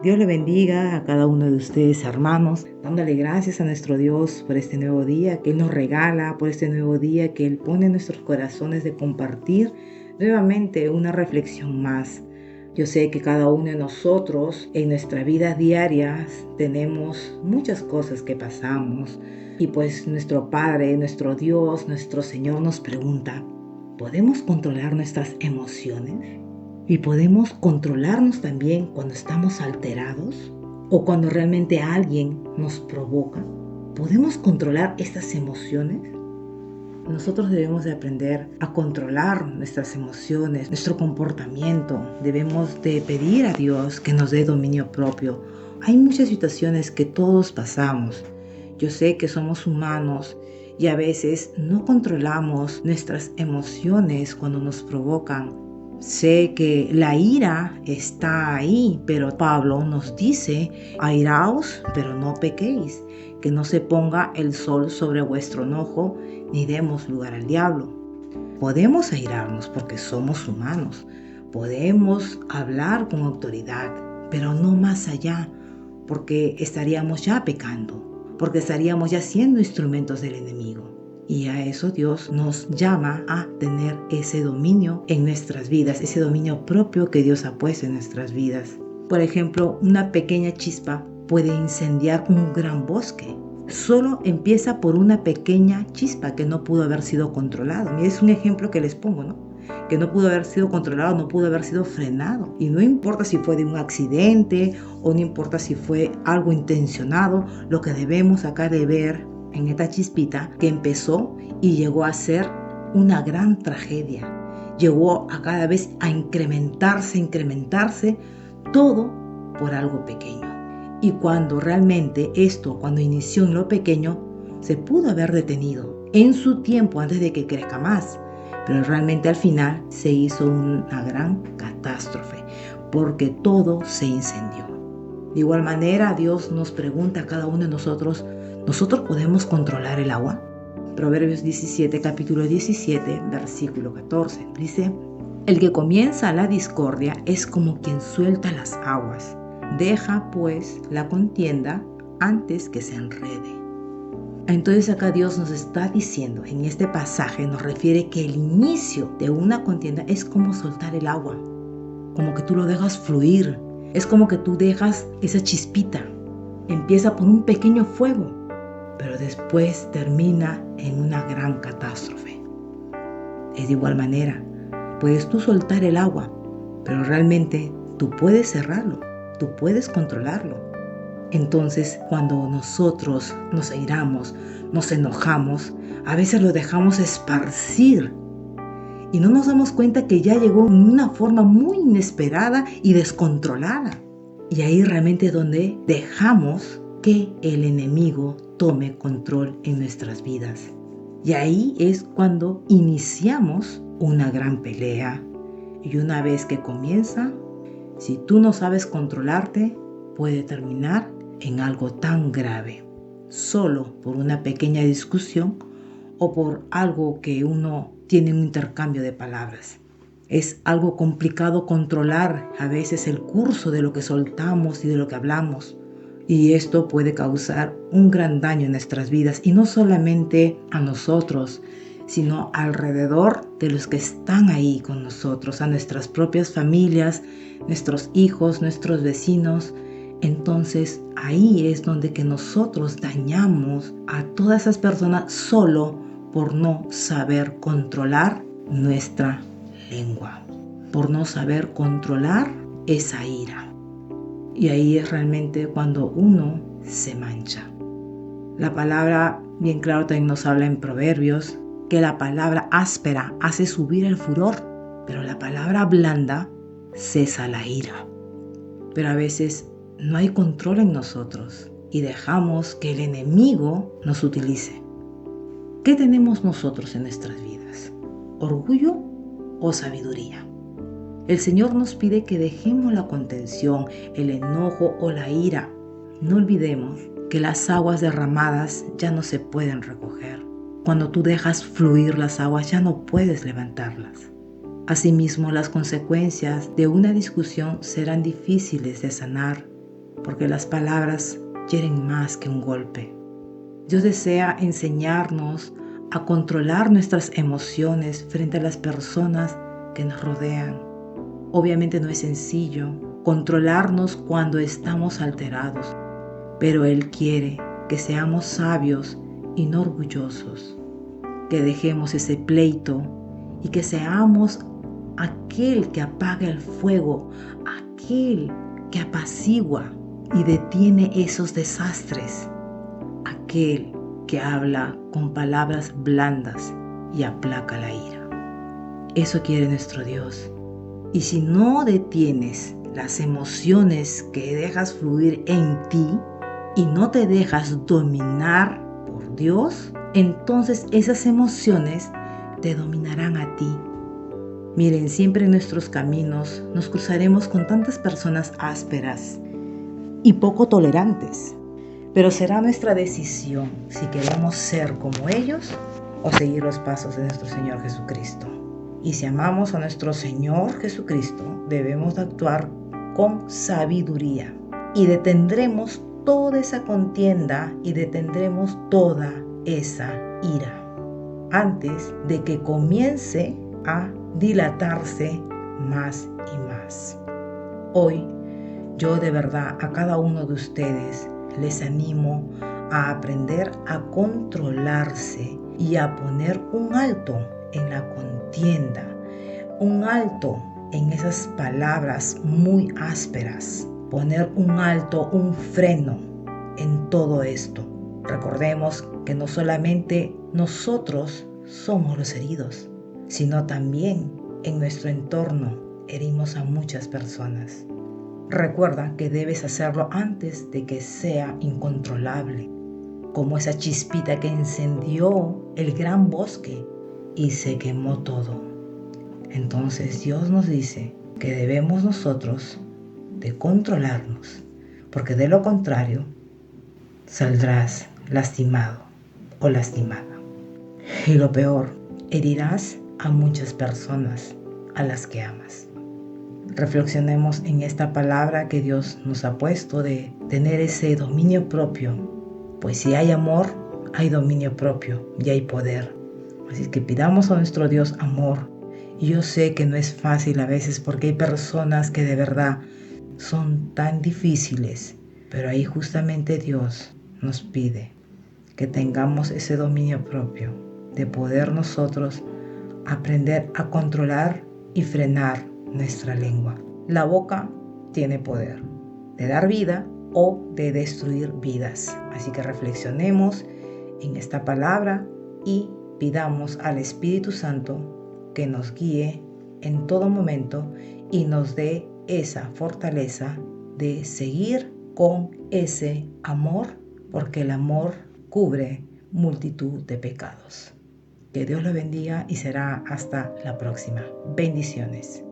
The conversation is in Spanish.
Dios le bendiga a cada uno de ustedes, hermanos, dándole gracias a nuestro Dios por este nuevo día que Él nos regala, por este nuevo día que Él pone en nuestros corazones de compartir nuevamente una reflexión más. Yo sé que cada uno de nosotros en nuestras vidas diarias tenemos muchas cosas que pasamos y pues nuestro Padre, nuestro Dios, nuestro Señor nos pregunta, ¿podemos controlar nuestras emociones? ¿Y podemos controlarnos también cuando estamos alterados o cuando realmente alguien nos provoca? ¿Podemos controlar estas emociones? Nosotros debemos de aprender a controlar nuestras emociones, nuestro comportamiento. Debemos de pedir a Dios que nos dé dominio propio. Hay muchas situaciones que todos pasamos. Yo sé que somos humanos y a veces no controlamos nuestras emociones cuando nos provocan. Sé que la ira está ahí, pero Pablo nos dice, airaos, pero no pequéis, que no se ponga el sol sobre vuestro enojo, ni demos lugar al diablo. Podemos airarnos porque somos humanos, podemos hablar con autoridad, pero no más allá, porque estaríamos ya pecando, porque estaríamos ya siendo instrumentos del enemigo. Y a eso Dios nos llama a tener ese dominio en nuestras vidas, ese dominio propio que Dios ha puesto en nuestras vidas. Por ejemplo, una pequeña chispa puede incendiar un gran bosque. Solo empieza por una pequeña chispa que no pudo haber sido controlado. Y es un ejemplo que les pongo, ¿no? Que no pudo haber sido controlado, no pudo haber sido frenado. Y no importa si fue de un accidente o no importa si fue algo intencionado, lo que debemos acá de ver en esta chispita que empezó y llegó a ser una gran tragedia. Llegó a cada vez a incrementarse, todo por algo pequeño. Y cuando realmente cuando inició en lo pequeño, se pudo haber detenido en su tiempo antes de que crezca más. Pero realmente al final se hizo una gran catástrofe porque todo se incendió. De igual manera, Dios nos pregunta a cada uno de nosotros, ¿nosotros podemos controlar el agua? Proverbios 17, capítulo 17, versículo 14, dice, el que comienza la discordia es como quien suelta las aguas. Deja, pues, la contienda antes que se enrede. Entonces acá Dios nos está diciendo, en este pasaje nos refiere que el inicio de una contienda es como soltar el agua, como que tú lo dejas fluir, es como que tú dejas esa chispita, empieza por un pequeño fuego, pero después termina en una gran catástrofe. Es de igual manera, puedes tú soltar el agua, pero realmente tú puedes cerrarlo, tú puedes controlarlo. Entonces, cuando nosotros nos airamos, nos enojamos, a veces lo dejamos esparcir y no nos damos cuenta que ya llegó en una forma muy inesperada y descontrolada. Y ahí realmente es donde dejamos que el enemigo tome control en nuestras vidas. Y ahí es cuando iniciamos una gran pelea. Y una vez que comienza, si tú no sabes controlarte, puede terminar en algo tan grave, solo por una pequeña discusión o por algo que uno tiene un intercambio de palabras. Es algo complicado controlar a veces el curso de lo que soltamos y de lo que hablamos. Y esto puede causar un gran daño en nuestras vidas, y no solamente a nosotros, sino alrededor de los que están ahí con nosotros, a nuestras propias familias, nuestros hijos, nuestros vecinos. Entonces ahí es donde que nosotros dañamos a todas esas personas solo por no saber controlar nuestra lengua, por no saber controlar esa ira. Y ahí es realmente cuando uno se mancha. La palabra, bien claro, también nos habla en Proverbios, que la palabra áspera hace subir el furor, pero la palabra blanda cesa la ira. Pero a veces no hay control en nosotros y dejamos que el enemigo nos utilice. ¿Qué tenemos nosotros en nuestras vidas? ¿Orgullo o sabiduría? El Señor nos pide que dejemos la contención, el enojo o la ira. No olvidemos que las aguas derramadas ya no se pueden recoger. Cuando tú dejas fluir las aguas ya no puedes levantarlas. Asimismo, las consecuencias de una discusión serán difíciles de sanar. porque las palabras hieren más que un golpe. Dios desea enseñarnos a controlar nuestras emociones frente a las personas que nos rodean. Obviamente no es sencillo controlarnos cuando estamos alterados, pero Él quiere que seamos sabios y no orgullosos, que dejemos ese pleito y que seamos aquel que apaga el fuego, aquel que apacigua y detiene esos desastres, aquel que habla con palabras blandas y aplaca la ira. Eso quiere nuestro Dios. Y si no detienes las emociones que dejas fluir en ti y no te dejas dominar por Dios, entonces esas emociones te dominarán a ti. Miren, siempre en nuestros caminos nos cruzaremos con tantas personas ásperas y poco tolerantes, pero será nuestra decisión si queremos ser como ellos o seguir los pasos de nuestro Señor Jesucristo. Y si amamos a nuestro Señor Jesucristo, debemos de actuar con sabiduría y detendremos toda esa contienda y detendremos toda esa ira antes de que comience a dilatarse más y más. Hoy, yo de verdad a cada uno de ustedes les animo a aprender a controlarse y a poner un alto en la contienda, un alto en esas palabras muy ásperas, poner un alto, un freno en todo esto. Recordemos que no solamente nosotros somos los heridos, sino también en nuestro entorno herimos a muchas personas. Recuerda que debes hacerlo antes de que sea incontrolable, como esa chispita que encendió el gran bosque y se quemó todo. Entonces Dios nos dice que debemos nosotros de controlarnos, porque de lo contrario saldrás lastimado o lastimada. Y lo peor, herirás a muchas personas a las que amas. Reflexionemos en esta palabra que Dios nos ha puesto de tener ese dominio propio, pues si hay amor, hay dominio propio y hay poder. Así que pidamos a nuestro Dios amor. Y yo sé que no es fácil a veces porque hay personas que de verdad son tan difíciles, pero ahí justamente Dios nos pide que tengamos ese dominio propio, de poder nosotros aprender a controlar y frenar nuestra lengua. La boca tiene poder de dar vida o de destruir vidas. Así que reflexionemos en esta palabra y pidamos al Espíritu Santo que nos guíe en todo momento y nos dé esa fortaleza de seguir con ese amor, porque el amor cubre multitud de pecados. Que Dios lo bendiga y será hasta la próxima. Bendiciones.